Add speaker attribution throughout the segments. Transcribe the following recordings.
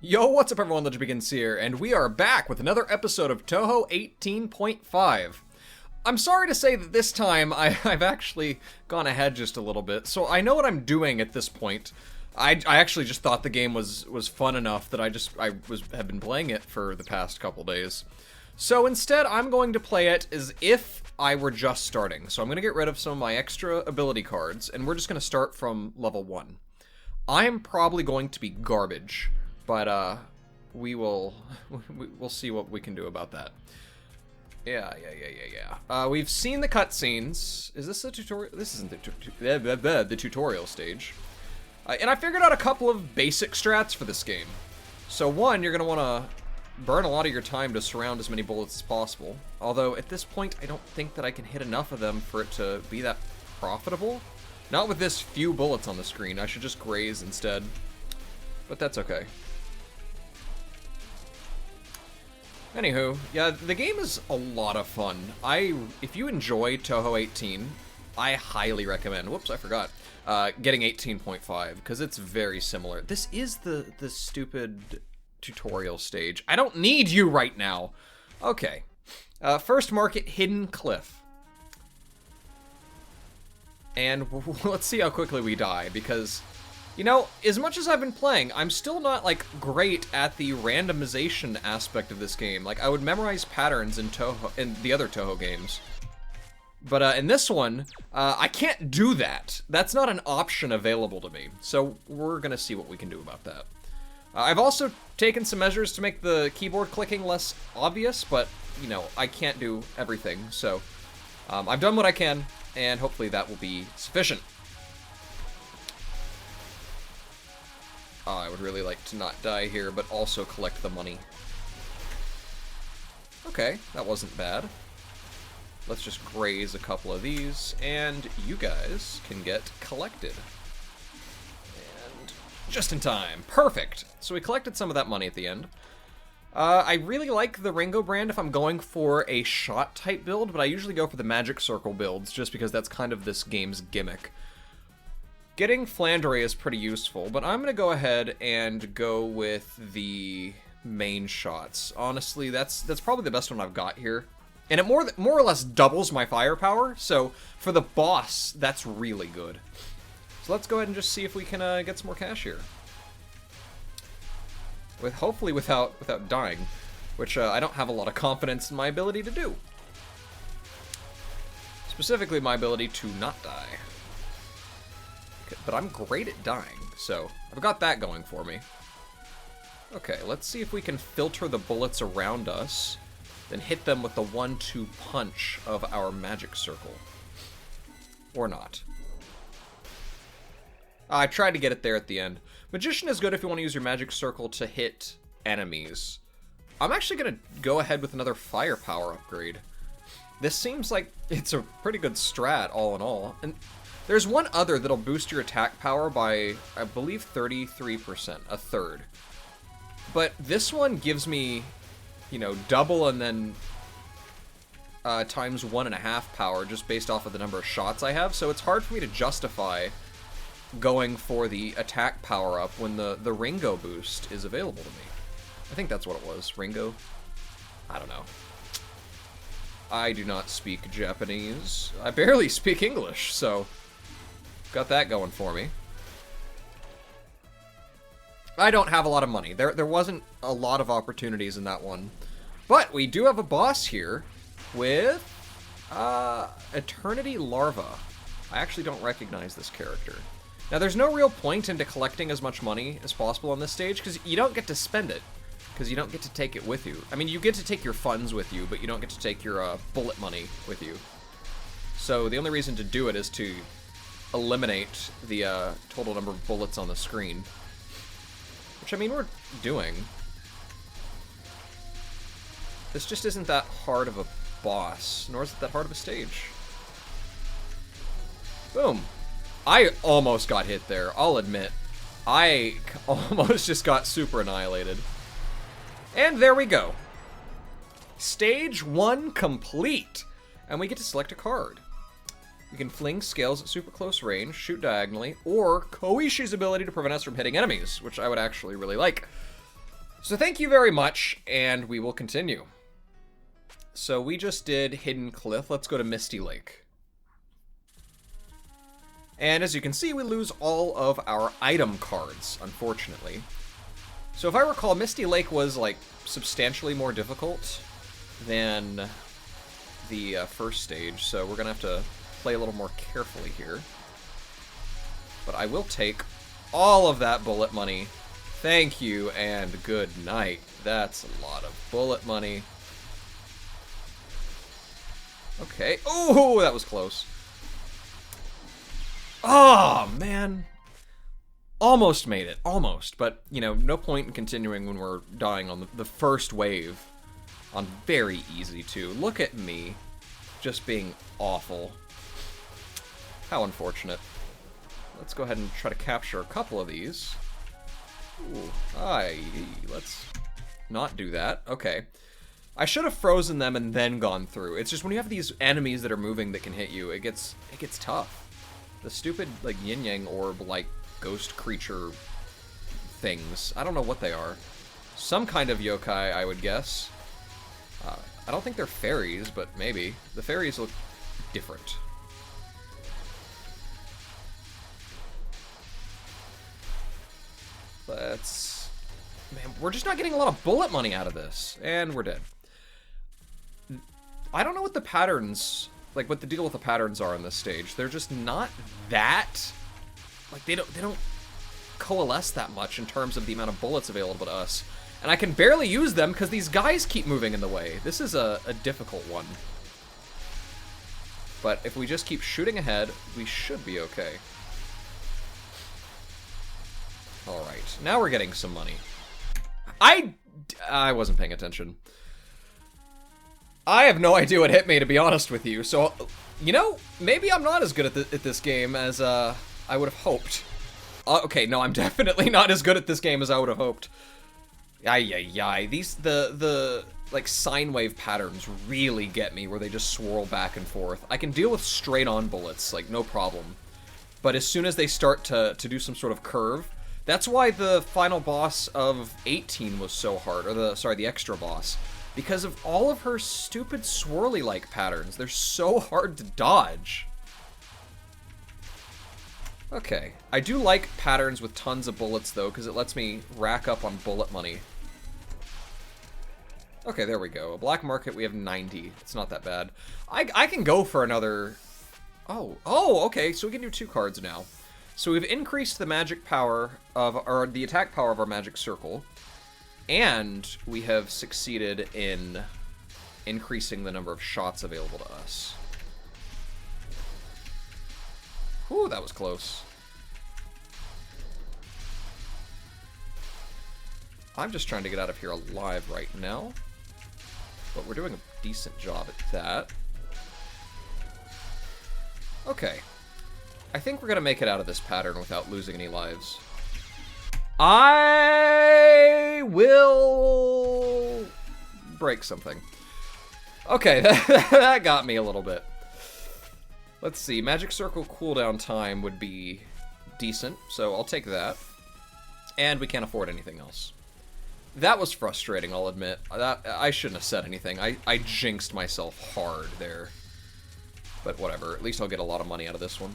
Speaker 1: Yo, what's up everyone, LegendBegins here, and we are back with another episode of Touhou 18.5. I'm sorry to say that this time I've actually gone ahead just a little bit, so I know what I'm doing at this point. I actually just thought the game was fun enough that have been playing it for the past couple days. So instead, I'm going to play it as if I were just starting. So I'm going to get rid of some of my extra ability cards, and we're just going to start from level 1. I am probably going to be garbage, but we'll see what we can do about that. Yeah. We've seen the cutscenes. Is this the tutorial? This isn't the tutorial stage. And I figured out a couple of basic strats for this game. So one, you're going to want to burn a lot of your time to surround as many bullets as possible. Although at this point, I don't think that I can hit enough of them for it to be that profitable. Not with this few bullets on the screen. I should just graze instead. But that's okay. Anywho, yeah, the game is a lot of fun. If you enjoy Touhou 18, I highly recommend, whoops, I forgot, getting 18.5, because it's very similar. This is the stupid tutorial stage. I don't need you right now. Okay. First market, Hidden Cliff. And let's see how quickly we die, because, you know, as much as I've been playing, I'm still not, like, great at the randomization aspect of this game. Like, I would memorize patterns in the other Touhou games. But in this one, I can't do that. That's not an option available to me. So we're gonna see what we can do about that. I've also taken some measures to make the keyboard clicking less obvious, but, you know, I can't do everything. So I've done what I can, and hopefully that will be sufficient. I would really like to not die here, but also collect the money. Okay, that wasn't bad. Let's just graze a couple of these, and you guys can get collected. And just in time. Perfect! So we collected some of that money at the end. I really like the Ringo brand if I'm going for a shot-type build, but I usually go for the magic circle builds, just because that's kind of this game's gimmick. Getting Flandre is pretty useful, but I'm going to go ahead and go with the main shots. Honestly, that's probably the best one I've got here. And it more or less doubles my firepower, so for the boss, that's really good. So let's go ahead and just see if we can get some more cash here. Hopefully without dying, which I don't have a lot of confidence in my ability to do. Specifically, my ability to not die. But I'm great at dying, so I've got that going for me. Okay, let's see if we can filter the bullets around us, then hit them with the 1-2 punch of our magic circle. Or not. I tried to get it there at the end. Magician is good if you want to use your magic circle to hit enemies. I'm actually going to go ahead with another firepower upgrade. This seems like it's a pretty good strat all in all. And there's one other that'll boost your attack power by, I believe, 33%, a third. But this one gives me, you know, double and then times 1.5 power just based off of the number of shots I have. So it's hard for me to justify going for the attack power up when the Ringo boost is available to me. I think that's what it was. Ringo? I don't know. I do not speak Japanese. I barely speak English, so got that going for me. I don't have a lot of money. There wasn't a lot of opportunities in that one. But we do have a boss here with Eternity Larva. I actually don't recognize this character. Now, there's no real point into collecting as much money as possible on this stage, because you don't get to spend it, because you don't get to take it with you. I mean, you get to take your funds with you, but you don't get to take your bullet money with you. So the only reason to do it is to eliminate the total number of bullets on the screen. Which, I mean, we're doing. This just isn't that hard of a boss, nor is it that hard of a stage. Boom. I almost got hit there, I'll admit. I almost just got super annihilated. And there we go. Stage 1 complete. And we get to select a card. We can fling scales at super close range, shoot diagonally, or Koishi's ability to prevent us from hitting enemies, which I would actually really like. So thank you very much, and we will continue. So we just did Hidden Cliff. Let's go to Misty Lake. And as you can see, we lose all of our item cards, unfortunately. So if I recall, Misty Lake was, like, substantially more difficult than the first stage, so we're gonna have to play a little more carefully here. But I will take all of that bullet money. Thank you, and good night. That's a lot of bullet money. Okay. Oh, that was close. Oh, man. Almost made it. Almost. But, you know, no point in continuing when we're dying on the first wave. On very easy, too. Look at me. Just being awful. How unfortunate. Let's go ahead and try to capture a couple of these. Ooh. Let's not do that. Okay. I should have frozen them and then gone through. It's just when you have these enemies that are moving that can hit you, it gets tough. The stupid, like, yin-yang orb, like, ghost creature things. I don't know what they are. Some kind of yokai, I would guess. I don't think they're fairies, but maybe. The fairies look different. Let's... Man, we're just not getting a lot of bullet money out of this. And we're dead. I don't know what the patterns... Like, what the deal with the patterns are on this stage. They're just not that... Like, they don't coalesce that much in terms of the amount of bullets available to us. And I can barely use them because these guys keep moving in the way. This is a difficult one. But if we just keep shooting ahead, we should be okay. Alright, now we're getting some money. I wasn't paying attention. I have no idea what hit me, to be honest with you. So, you know, maybe I'm not as good at this game as I would have hoped. Okay, no, I'm definitely not as good at this game as I would have hoped. These, the like, sine wave patterns really get me, where they just swirl back and forth. I can deal with straight-on bullets, like, no problem. But as soon as they start to do some sort of curve, that's why the final boss of 18 was so hard, or the extra boss. Because of all of her stupid swirly-like patterns. They're so hard to dodge. Okay. I do like patterns with tons of bullets, though, because it lets me rack up on bullet money. Okay, there we go. A black market, we have 90. It's not that bad. I can go for another... Oh, okay, so we can do 2 cards now. So we've increased the magic power of... or the attack power of our magic circle. And we have succeeded in increasing the number of shots available to us. Whew, that was close. I'm just trying to get out of here alive right now. But we're doing a decent job at that. Okay. I think we're gonna make it out of this pattern without losing any lives. I will break something. Okay, that got me a little bit. Let's see, Magic Circle cooldown time would be decent, so I'll take that. And we can't afford anything else. That was frustrating, I'll admit. I shouldn't have said anything. I jinxed myself hard there. But whatever, at least I'll get a lot of money out of this one.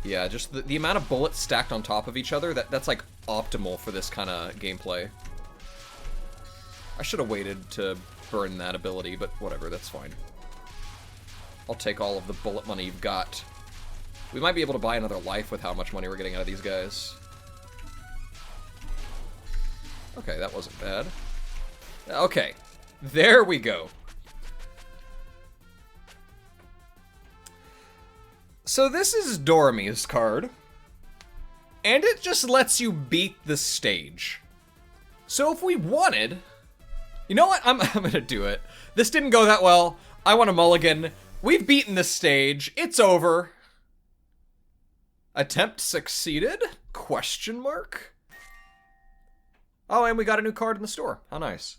Speaker 1: Yeah, just the amount of bullets stacked on top of each other, that's like optimal for this kind of gameplay. I should have waited to burn that ability, but whatever, that's fine. I'll take all of the bullet money you've got. We might be able to buy another life with how much money we're getting out of these guys. Okay, that wasn't bad. Okay, there we go. So this is Dormy's card, and it just lets you beat the stage. So if we wanted, you know what, I'm gonna do it. This didn't go that well. I want a mulligan. We've beaten the stage. It's over. Attempt succeeded? Question mark? Oh, and we got a new card in the store. How nice.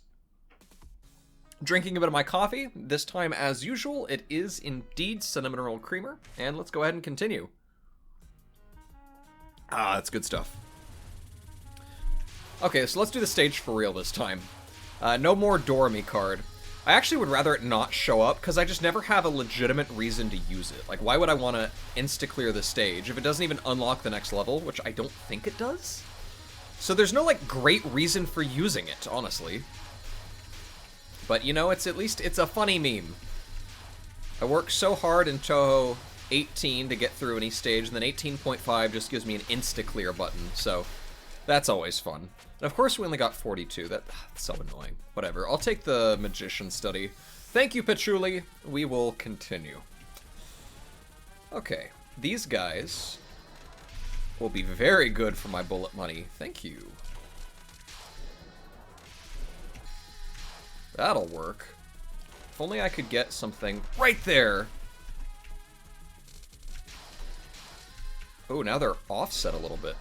Speaker 1: Drinking a bit of my coffee. This time, as usual, it is indeed cinnamon roll creamer. And let's go ahead and continue. Ah, that's good stuff. Okay, so let's do the stage for real this time. No more Dorami card. I actually would rather it not show up, because I just never have a legitimate reason to use it. Like, why would I want to insta-clear the stage if it doesn't even unlock the next level, which I don't think it does? So there's no, like, great reason for using it, honestly. But, you know, it's at least, it's a funny meme. I worked so hard in Touhou 18 to get through any stage, and then 18.5 just gives me an insta-clear button, so that's always fun. And of course we only got 42, that's so annoying. Whatever, I'll take the Magician Study. Thank you, Patchouli. We will continue. Okay, these guys will be very good for my bullet money. Thank you. That'll work. If only I could get something right there. Oh, now they're offset a little bit.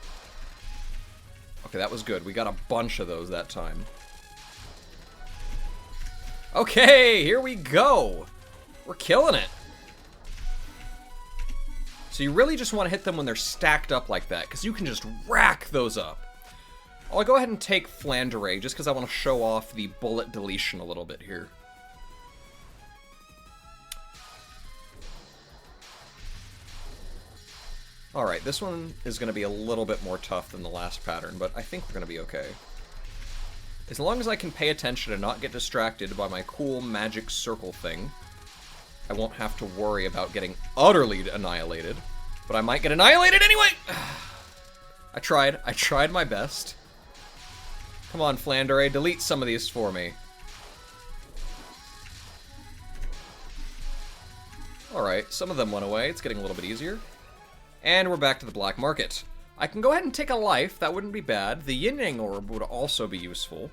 Speaker 1: Okay, that was good. We got a bunch of those that time. Okay, here we go. We're killing it. So you really just want to hit them when they're stacked up like that, because you can just rack those up. I'll go ahead and take Flandre, just because I want to show off the bullet deletion a little bit here. Alright, this one is going to be a little bit more tough than the last pattern, but I think we're going to be okay. As long as I can pay attention and not get distracted by my cool magic circle thing, I won't have to worry about getting utterly annihilated. But I might get annihilated anyway! I tried my best. Come on, Flandre, delete some of these for me. Alright, some of them went away. It's getting a little bit easier. And we're back to the black market. I can go ahead and take a life, that wouldn't be bad. The Yin Yang Orb would also be useful.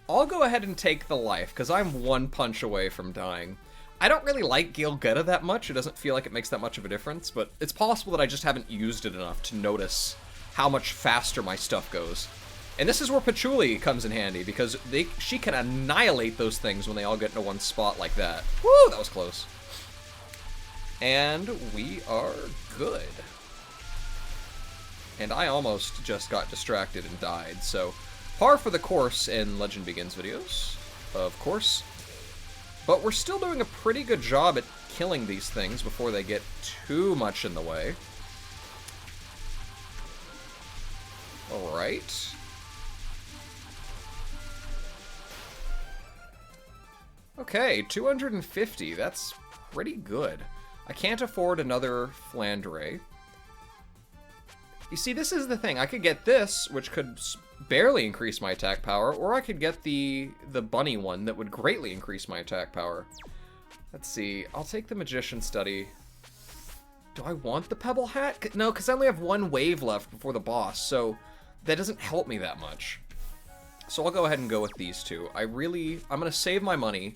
Speaker 1: I'll go ahead and take the life, because I'm one punch away from dying. I don't really like Gilgetta that much, it doesn't feel like it makes that much of a difference, but it's possible that I just haven't used it enough to notice how much faster my stuff goes. And this is where Patchouli comes in handy, because she can annihilate those things when they all get into one spot like that. Woo, that was close. And we are good. And I almost just got distracted and died, so par for the course in Legend Begins videos, of course. But we're still doing a pretty good job at killing these things before they get too much in the way. Alright. Okay, 250, that's pretty good. I can't afford another Flandre. You see, this is the thing. I could get this, which could barely increase my attack power, or I could get the bunny one that would greatly increase my attack power. Let's see. I'll take the Magician Study. Do I want the Pebble Hat? No, because I only have one wave left before the boss, so that doesn't help me that much. So I'll go ahead and go with these two. I'm going to save my money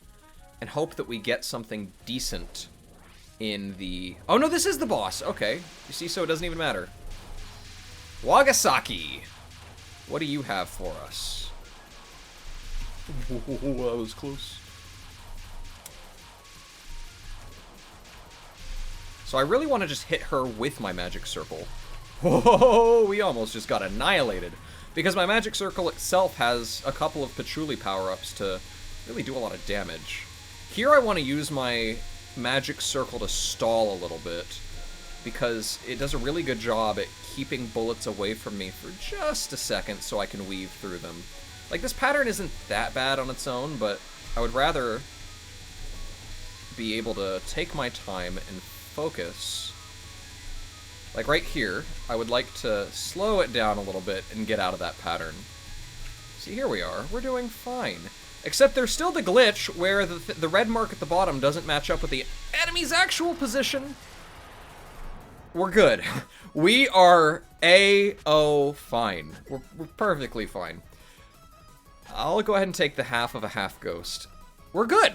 Speaker 1: and hope that we get something decent in the... Oh, no, this is the boss. Okay. You see, so it doesn't even matter. Wagasaki. What do you have for us? Oh, that was close. So I really want to just hit her with my magic circle. Whoa, we almost just got annihilated. Because my magic circle itself has a couple of Patchouli power-ups to really do a lot of damage. Here I want to use my magic circle to stall a little bit, because it does a really good job at keeping bullets away from me for just a second so I can weave through them. Like, this pattern isn't that bad on its own, but I would rather be able to take my time and focus. Like right here, I would like to slow it down a little bit and get out of that pattern. See, here we are. We're doing fine. Except there's still the glitch where the red mark at the bottom doesn't match up with the enemy's actual position. We're good. We are A-O fine. We're perfectly fine. I'll go ahead and take the half of a half ghost. We're good.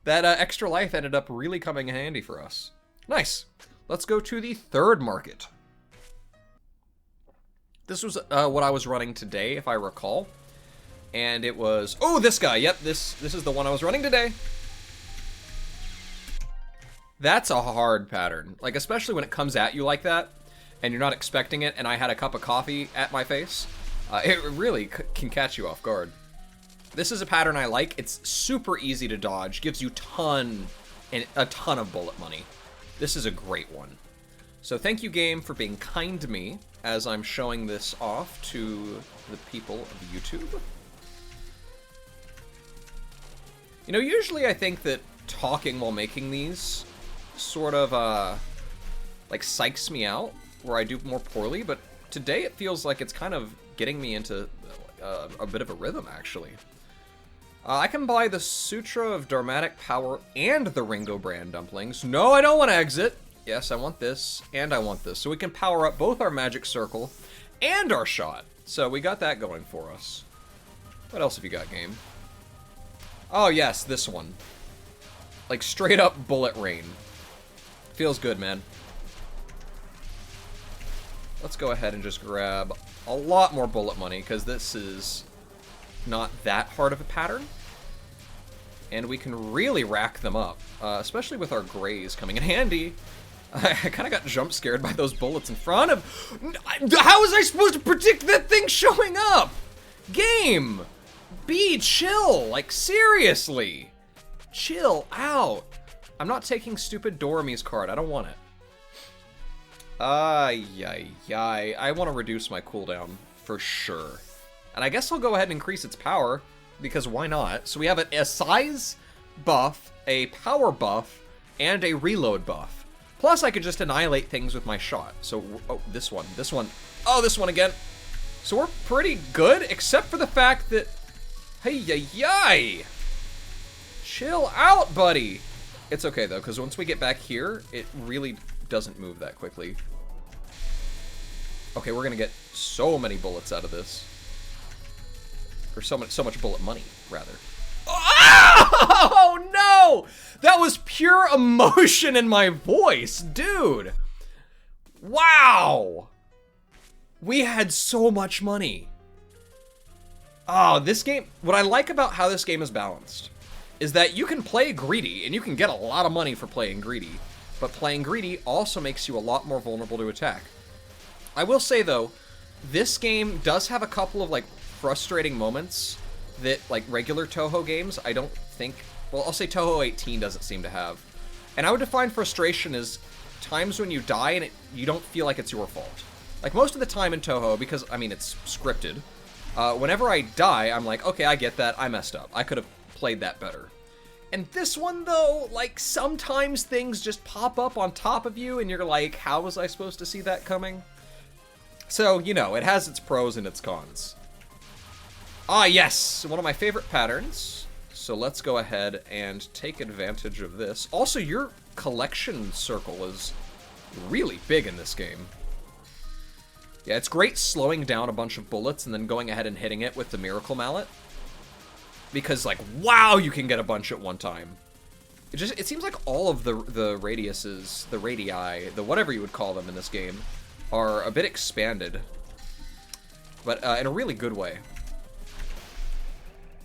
Speaker 1: That extra life ended up really coming in handy for us. Nice. Let's go to the third market. This was what I was running today, if I recall. And it was... Oh, this guy! Yep, this is the one I was running today. That's a hard pattern. Like, especially when it comes at you like that, and you're not expecting it, and I had a cup of coffee at my face. It really can catch you off guard. This is a pattern I like. It's super easy to dodge, gives you a ton of bullet money. This is a great one. So thank you, game, for being kind to me as I'm showing this off to the people of YouTube. You know, usually I think that talking while making these sort of, like, psychs me out, where I do more poorly, but today it feels like it's kind of getting me into a bit of a rhythm, actually. I can buy the Sutra of Dharmatic Power and the Ringo brand dumplings. No, I don't want to exit. Yes, I want this, and I want this. So we can power up both our magic circle and our shot. So we got that going for us. What else have you got, game? Oh, yes, this one. Like, straight up bullet rain. Feels good, man. Let's go ahead and just grab a lot more bullet money, because this is not that hard of a pattern. And we can really rack them up, especially with our grays coming in handy. I kind of got jump scared by those bullets in front of... How was I supposed to predict that thing showing up? Game! Be chill, like seriously. Chill out. I'm not taking stupid Dorami's card, I don't want it. I want to reduce my cooldown, for sure. And I guess I'll go ahead and increase its power, because why not? So we have a size buff, a power buff, and a reload buff. Plus, I could just annihilate things with my shot. So, oh, this one. Oh, this one again. So we're pretty good, except for the fact that... Hey-yi-yi! Chill out, buddy! It's okay, though, because once we get back here, it really doesn't move that quickly. Okay, we're gonna get so many bullets out of this. Or so much bullet money, rather. Oh, no! That was pure emotion in my voice, dude! Wow! We had so much money. Oh, this game... What I like about how this game is balanced is that you can play greedy, and you can get a lot of money for playing greedy, but playing greedy also makes you a lot more vulnerable to attack. I will say, though, this game does have a couple of, like, frustrating moments that, like, regular Touhou games, I don't think... Well, I'll say Touhou 18 doesn't seem to have. And I would define frustration as times when you die and you don't feel like it's your fault. Like, most of the time in Touhou, because, I mean, it's scripted, whenever I die, I'm like, okay, I get that, I messed up. I could have played that better. And this one, though, like, sometimes things just pop up on top of you and you're like, how was I supposed to see that coming? So, you know, it has its pros and its cons. Ah, yes! One of my favorite patterns. So let's go ahead and take advantage of this. Also, your collection circle is really big in this game. Yeah, it's great slowing down a bunch of bullets and then going ahead and hitting it with the Miracle Mallet. Because, like, wow, you can get a bunch at one time. It seems like all of the radiuses, the radii, the whatever you would call them in this game, are a bit expanded. But in a really good way.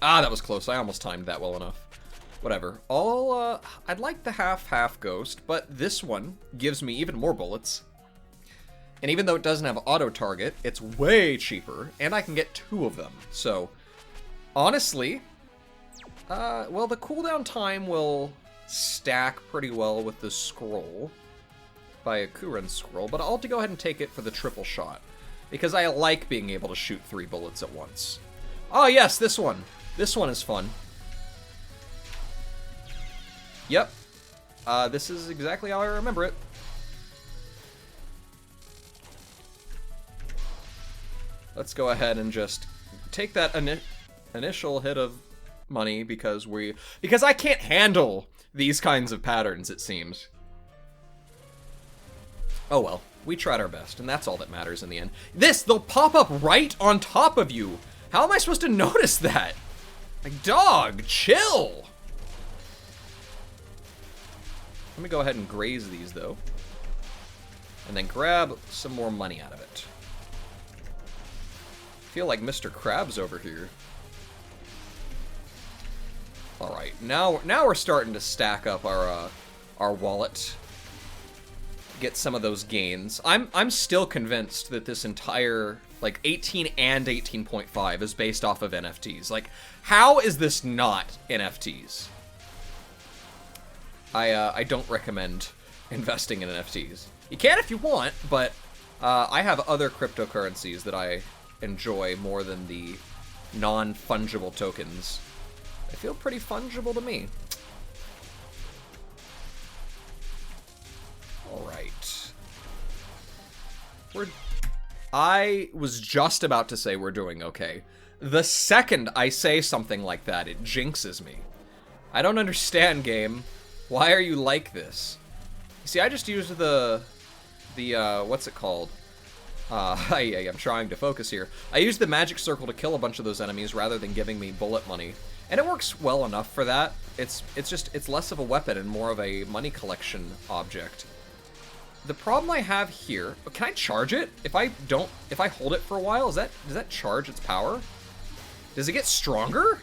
Speaker 1: Ah, that was close. I almost timed that well enough. Whatever. I'd like the half-half ghost, but this one gives me even more bullets. And even though it doesn't have auto-target, it's way cheaper, and I can get 2 of them. So, honestly, well, the cooldown time will stack pretty well with the scroll, by a Kuren scroll, but I'll have to go ahead and take it for the triple shot, because I like being able to shoot 3 bullets at once. Oh yes, this one. This one is fun. Yep. This is exactly how I remember it. Let's go ahead and just take that initial hit of money because I can't handle these kinds of patterns, it seems. Oh well, we tried our best, and that's all that matters in the end. They'll pop up right on top of you! How am I supposed to notice that? Like, dog, chill! Let me go ahead and graze these, though. And then grab some more money out of it. I feel like Mr. Krabs over here. Alright, now we're starting to stack up our wallet. get some of those gains. I'm still convinced that this entire, like, 18 and 18.5 is based off of NFTs. Like, how is this not NFTs? I don't recommend investing in NFTs. You can if you want, but I have other cryptocurrencies that I enjoy more than the non-fungible tokens. They feel pretty fungible to me. Alright. I was just about to say we're doing okay. The second I say something like that, it jinxes me. I don't understand, game. Why are you like this? See, I just used the what's it called? I'm trying to focus here. I used the magic circle to kill a bunch of those enemies rather than giving me bullet money. And it works well enough for that. It's less of a weapon and more of a money collection object. The problem I have here, can I charge it? If I hold it for a while, does that charge its power? Does it get stronger?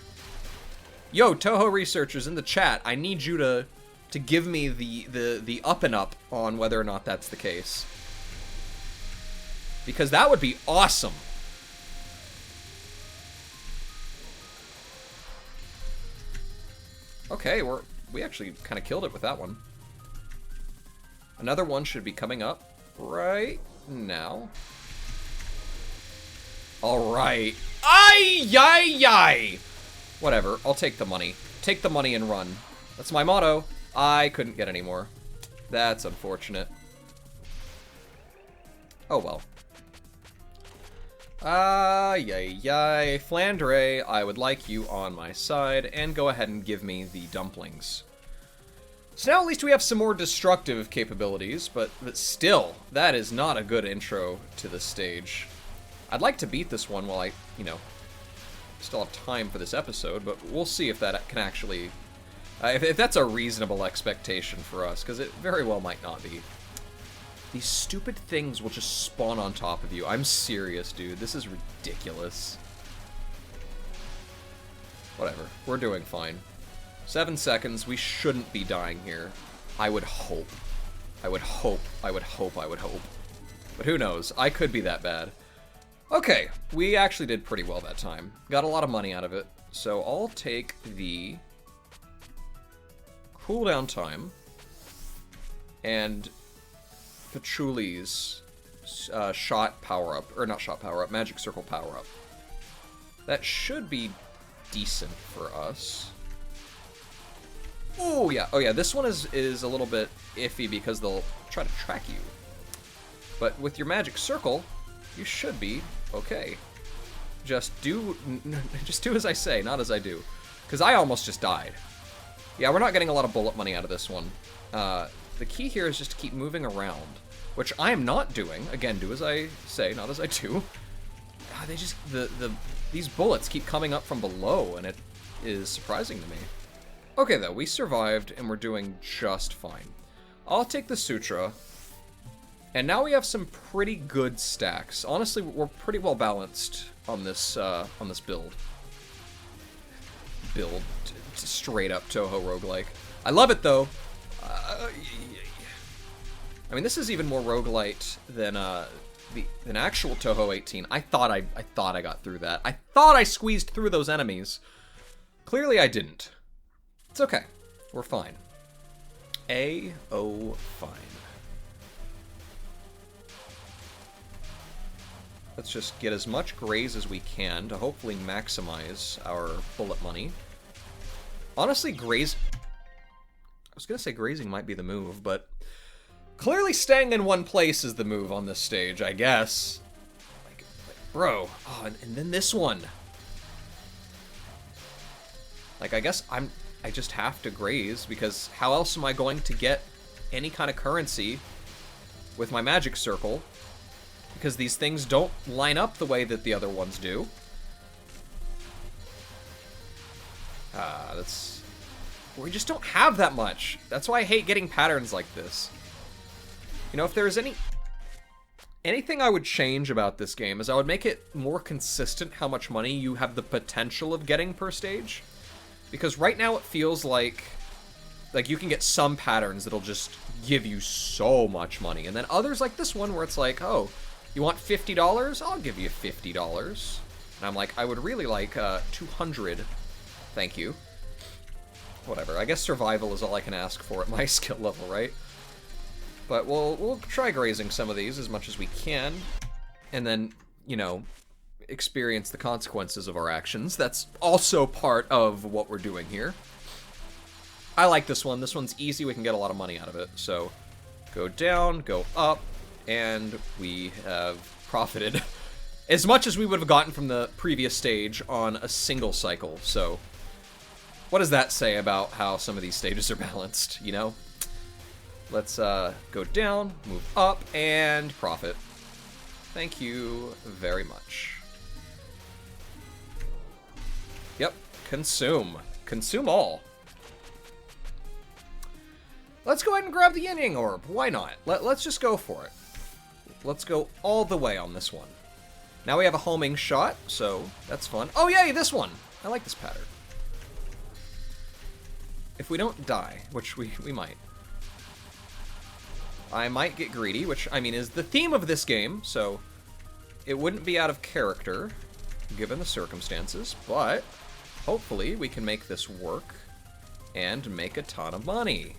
Speaker 1: Yo, Touhou researchers in the chat, I need you to give me the up and up on whether or not that's the case. Because that would be awesome. Okay, we actually kind of killed it with that one. Another one should be coming up right now. Alright. Ay! Whatever, I'll take the money. Take the money and run. That's my motto. I couldn't get any more. That's unfortunate. Oh well. Flandre, I would like you on my side, and go ahead and give me the dumplings. So now at least we have some more destructive capabilities, but still, that is not a good intro to this stage. I'd like to beat this one while I, still have time for this episode, but we'll see if that can actually... if that's a reasonable expectation for us, because it very well might not be. These stupid things will just spawn on top of you. I'm serious, dude. This is ridiculous. Whatever. We're doing fine. 7 seconds. We shouldn't be dying here. I would hope. I would hope. But who knows? I could be that bad. Okay. We actually did pretty well that time. Got a lot of money out of it. So I'll take the cooldown time and Pachuli's shot power-up, or not shot power-up, magic circle power-up. That should be decent for us. Oh yeah, this one is a little bit iffy because they'll try to track you. But with your magic circle, you should be okay. Just do as I say, not as I do. Because I almost just died. Yeah, we're not getting a lot of bullet money out of this one. The key here is just to keep moving around, which I am not doing. Again, do as I say, not as I do. They just, these bullets keep coming up from below, and it is surprising to me. Okay, though, we survived, and we're doing just fine. I'll take the Sutra, and now we have some pretty good stacks. Honestly, we're pretty well balanced on this build. Straight up Touhou roguelike. I love it, though. I mean, this is even more roguelite than actual Touhou 18. I thought I got through that. I thought I squeezed through those enemies. Clearly, I didn't. It's okay. We're fine. Fine. Let's just get as much graze as we can to hopefully maximize our bullet money. Honestly, I was gonna say grazing might be the move, but clearly staying in one place is the move on this stage, I guess. Like bro. Oh, and then this one. Like, I guess I just have to graze, because how else am I going to get any kind of currency with my magic circle? Because these things don't line up the way that the other ones do. We just don't have that much. That's why I hate getting patterns like this. You know, if there's anything I would change about this game is I would make it more consistent how much money you have the potential of getting per stage. Because right now it feels like Like, you can get some patterns that'll just give you so much money. And then others like this one where it's like, oh, you want $50? I'll give you $50. And I'm like, I would really like 200. Thank you. Whatever. I guess survival is all I can ask for at my skill level, right? But we'll try grazing some of these as much as we can. And then, you know, experience the consequences of our actions. That's also part of what we're doing here. I like this one. This one's easy. We can get a lot of money out of it. So go down, go up, and we have profited as much as we would have gotten from the previous stage on a single cycle. So what does that say about how some of these stages are balanced, you know? Let's go down, move up, and profit. Thank you very much. Yep, consume. Consume all. Let's go ahead and grab the Yin Yang Orb. Why not? Let's just go for it. Let's go all the way on this one. Now we have a homing shot, so that's fun. Oh, yay, this one. I like this pattern. If we don't die, which we might. I might get greedy, which, I mean, is the theme of this game, so it wouldn't be out of character, given the circumstances, but hopefully we can make this work and make a ton of money.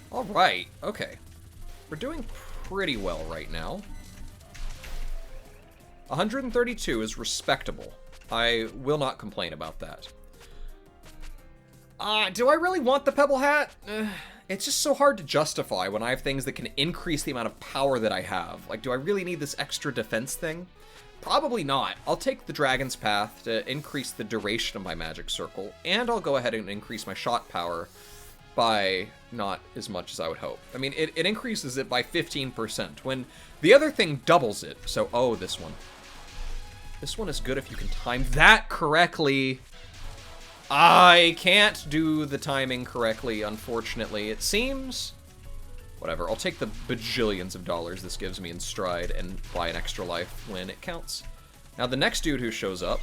Speaker 1: Alright, okay. We're doing pretty well right now. 132 is respectable. I will not complain about that. Do I really want the Pebble Hat? It's just so hard to justify when I have things that can increase the amount of power that I have. Like, do I really need this extra defense thing? Probably not. I'll take the Dragon's Path to increase the duration of my magic circle, and I'll go ahead and increase my shot power by not as much as I would hope. I mean, it increases it by 15%, when the other thing doubles it. So, oh, this one. This one is good if you can time that correctly. I can't do the timing correctly, unfortunately. It seems... Whatever, I'll take the bajillions of dollars this gives me in stride and buy an extra life when it counts. Now, the next dude who shows up...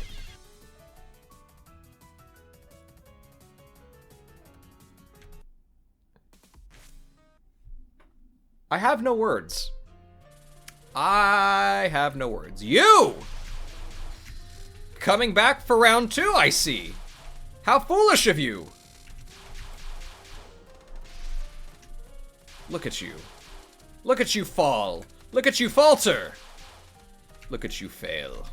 Speaker 1: I have no words. I have no words. You! Coming back for round 2, I see. How foolish of you! Look at you. Look at you fall. Look at you falter. Look at you fail.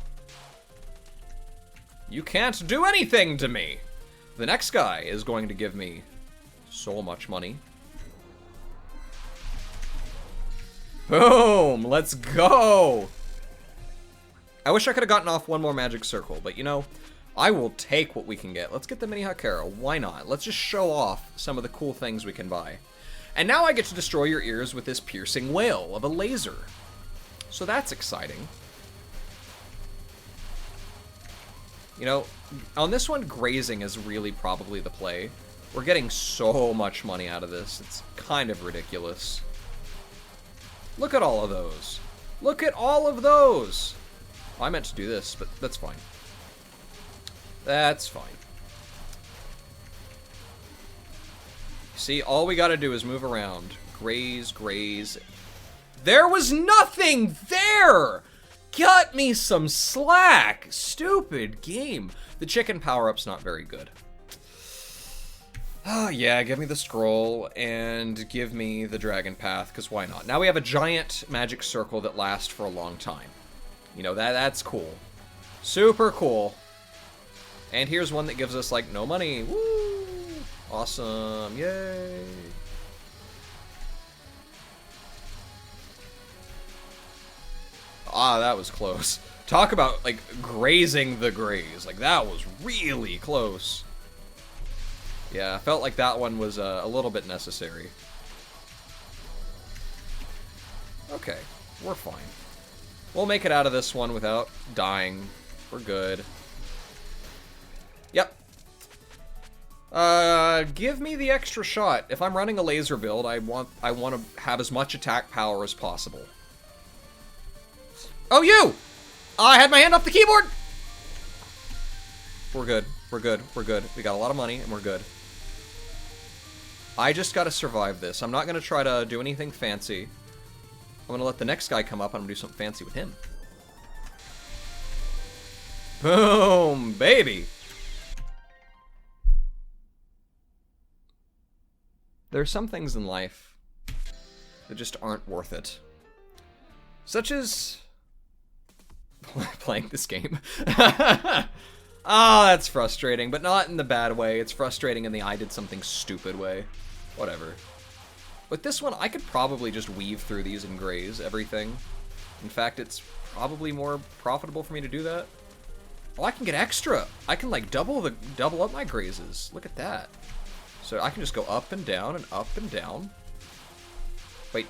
Speaker 1: You can't do anything to me. The next guy is going to give me so much money. Boom! Let's go! I wish I could have gotten off one more magic circle, but you know, I will take what we can get. Let's get the Mini Hakera. Why not? Let's just show off some of the cool things we can buy. And now I get to destroy your ears with this piercing wail of a laser. So that's exciting. You know, on this one, grazing is really probably the play. We're getting so much money out of this. It's kind of ridiculous. Look at all of those. Look at all of those. I meant to do this, but that's fine. That's fine. See, all we gotta do is move around. Graze, graze. There was nothing there! Cut me some slack! Stupid game. The chicken power-up's not very good. Oh, yeah, give me the scroll and give me the dragon path, because why not? Now we have a giant magic circle that lasts for a long time. You know, that's cool. Super cool. And here's one that gives us, like, no money. Woo! Awesome. Yay! Ah, that was close. Talk about, like, grazing the graze. Like, that was really close. Yeah, I felt like that one was a little bit necessary. Okay, we're fine. We'll make it out of this one without dying. We're good. Yep. Give me the extra shot. If I'm running a laser build, I want to have as much attack power as possible. Oh, you! I had my hand off the keyboard! We're good. We're good. We're good. We got a lot of money, and we're good. I just gotta survive this. I'm not gonna try to do anything fancy. I'm gonna let the next guy come up, and I'm gonna do something fancy with him. Boom! Baby! There are some things in life that just aren't worth it. Such as playing this game. Ah, that's frustrating, but not in the bad way. It's frustrating in the I did something stupid way. Whatever. With this one, I could probably just weave through these and graze everything. In fact, it's probably more profitable for me to do that. Oh, I can get extra. I can like double up my grazes. Look at that. So I can just go up and down and up and down. Wait,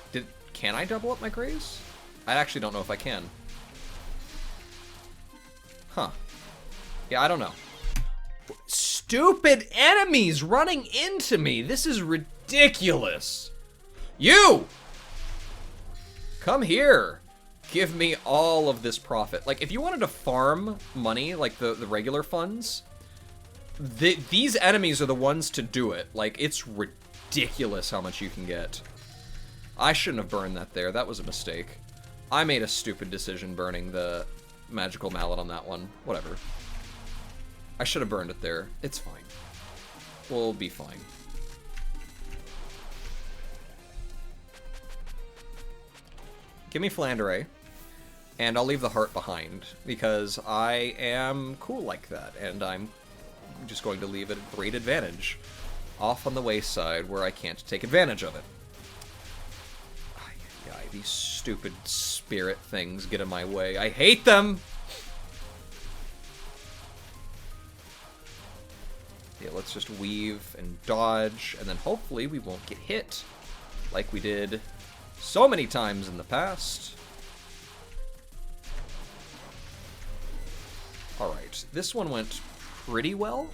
Speaker 1: can I double up my graze? I actually don't know if I can. Huh. Yeah, I don't know. Stupid enemies running into me. This is ridiculous. You! Come here. Give me all of this profit. Like, if you wanted to farm money, like the regular funds, these enemies are the ones to do it. Like, it's ridiculous how much you can get. I shouldn't have burned that there. That was a mistake. I made a stupid decision burning the magical mallet on that one. Whatever. I should have burned it there. It's fine. We'll be fine. Give me Flandre, and I'll leave the heart behind, because I am cool like that, and I'm just going to leave it at great advantage off on the wayside where I can't take advantage of it. These stupid spirit things get in my way. I hate them! Yeah, let's just weave and dodge, and then hopefully we won't get hit like we did so many times in the past. Alright, this one went pretty well.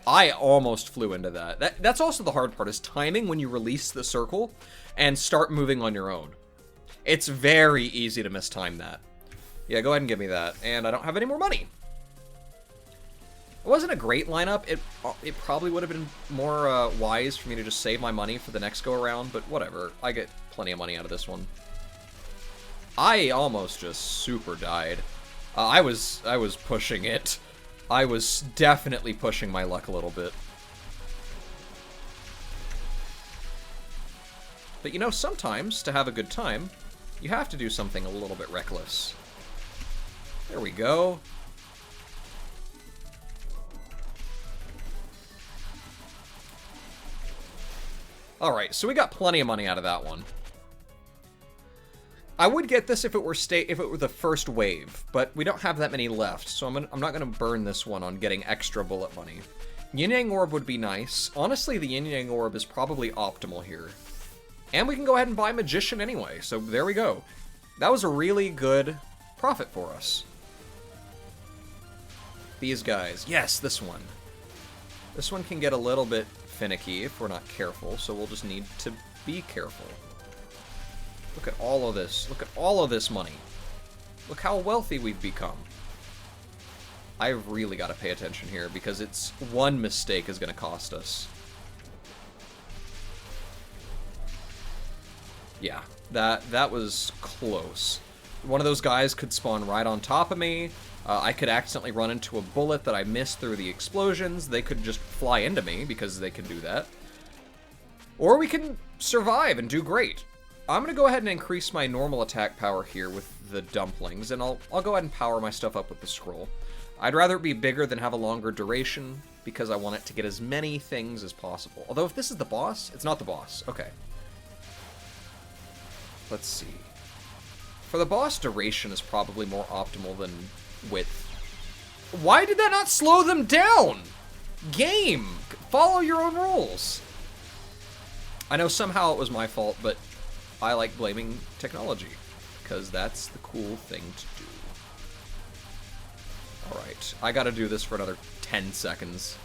Speaker 1: I almost flew into that. That's also the hard part, is timing when you release the circle and start moving on your own. It's very easy to mistime that. Yeah, go ahead and give me that. And I don't have any more money. It wasn't a great lineup. It probably would have been more wise for me to just save my money for the next go-around, but whatever. I get plenty of money out of this one. I almost just super died. I was pushing it. I was definitely pushing my luck a little bit. But you know, sometimes, to have a good time, you have to do something a little bit reckless. There we go. Alright, so we got plenty of money out of that one. I would get this if it were the first wave, but we don't have that many left, so I'm not going to burn this one on getting extra bullet money. Yin Yang Orb would be nice. Honestly, the Yin Yang Orb is probably optimal here. And we can go ahead and buy Magician anyway, so there we go. That was a really good profit for us. These guys. Yes, this one. This one can get a little bit finicky if we're not careful, so we'll just need to be careful. Look at all of this. Look at all of this money. Look how wealthy we've become. I've really got to pay attention here, because it's one mistake is going to cost us. Yeah, that was close. One of those guys could spawn right on top of me. I could accidentally run into a bullet that I missed through the explosions. They could just fly into me, because they can do that. Or we can survive and do great. I'm going to go ahead and increase my normal attack power here with the dumplings, and I'll go ahead and power my stuff up with the scroll. I'd rather it be bigger than have a longer duration, because I want it to get as many things as possible. Although if this is the boss, it's not the boss. Okay. Let's see. For the boss, duration is probably more optimal than width. Why did that not slow them down? Game! Follow your own rules. I know somehow it was my fault, but I like blaming technology, because that's the cool thing to do. Alright, I gotta do this for another 10 seconds.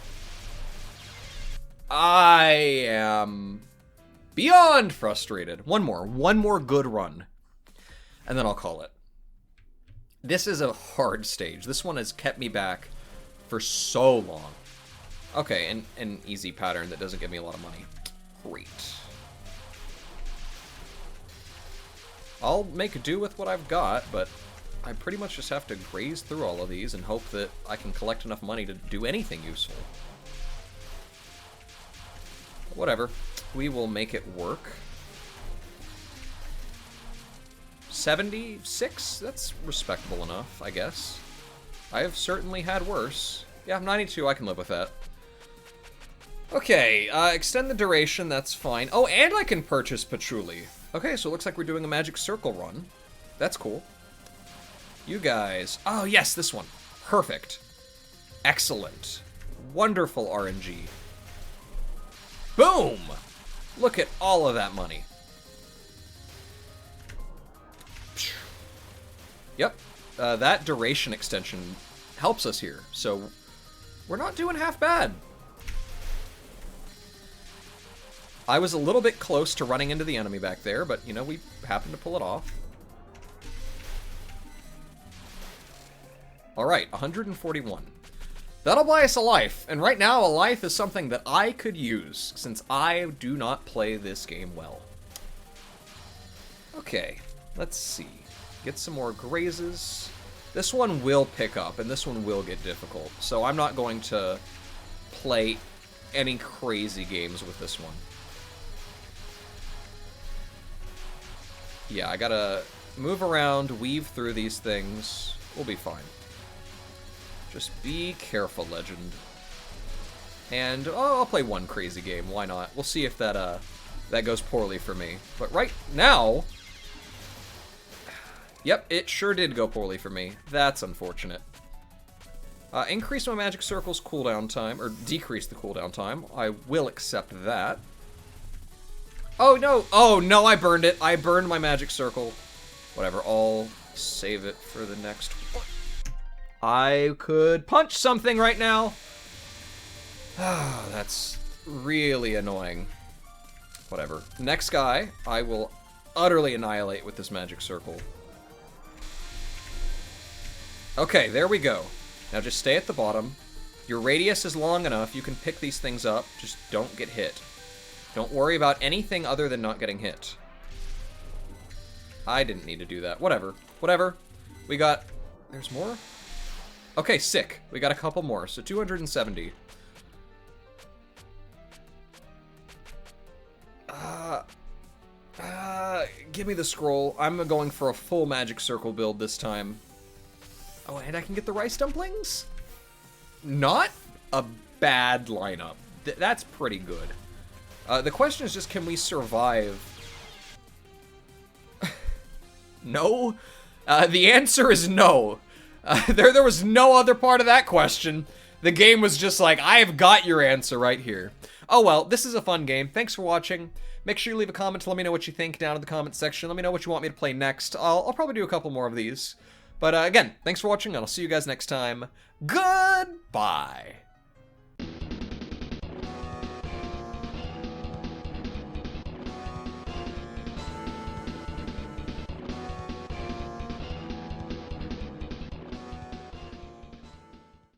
Speaker 1: I am beyond frustrated. One more good run, and then I'll call it. This is a hard stage. This one has kept me back for so long. Okay, and an easy pattern that doesn't give me a lot of money. Great. I'll make do with what I've got, but I pretty much just have to graze through all of these and hope that I can collect enough money to do anything useful. Whatever. We will make it work. 76? That's respectable enough, I guess. I have certainly had worse. Yeah, 92, I can live with that. Okay, extend the duration, that's fine. Oh, and I can purchase patchouli. Okay, so it looks like we're doing a magic circle run. That's cool. You guys... Oh, yes, this one. Perfect. Excellent. Wonderful RNG. Boom! Look at all of that money. Yep. That duration extension helps us here, so we're not doing half bad. I was a little bit close to running into the enemy back there, but, you know, we happened to pull it off. Alright, 141. That'll buy us a life, and right now a life is something that I could use, since I do not play this game well. Okay, let's see. Get some more grazes. This one will pick up, and this one will get difficult, so I'm not going to play any crazy games with this one. Yeah, I gotta move around, weave through these things. We'll be fine. Just be careful, Legend. And, oh, I'll play one crazy game, why not? We'll see if that, that goes poorly for me. But right now... Yep, it sure did go poorly for me. That's unfortunate. Increase my magic circle's cooldown time, or decrease the cooldown time. I will accept that. Oh, no! Oh, no, I burned it. I burned my magic circle. Whatever, I'll save it for the next one. I could punch something right now. Ah, that's really annoying. Whatever. Next guy, I will utterly annihilate with this magic circle. Okay, there we go. Now just stay at the bottom. Your radius is long enough, you can pick these things up, just don't get hit. Don't worry about anything other than not getting hit. I didn't need to do that. Whatever. Whatever. We got... There's more? Okay, sick. We got a couple more, so 270. Give me the scroll. I'm going for a full magic circle build this time. Oh, and I can get the rice dumplings? Not a bad lineup. That's pretty good. The question is just, can we survive? No? The answer is no. There was no other part of that question. The game was just like, I have got your answer right here. Oh well, this is a fun game. Thanks for watching. Make sure you leave a comment to let me know what you think down in the comment section. Let me know what you want me to play next. I'll probably do a couple more of these. But again, thanks for watching, and I'll see you guys next time. Goodbye!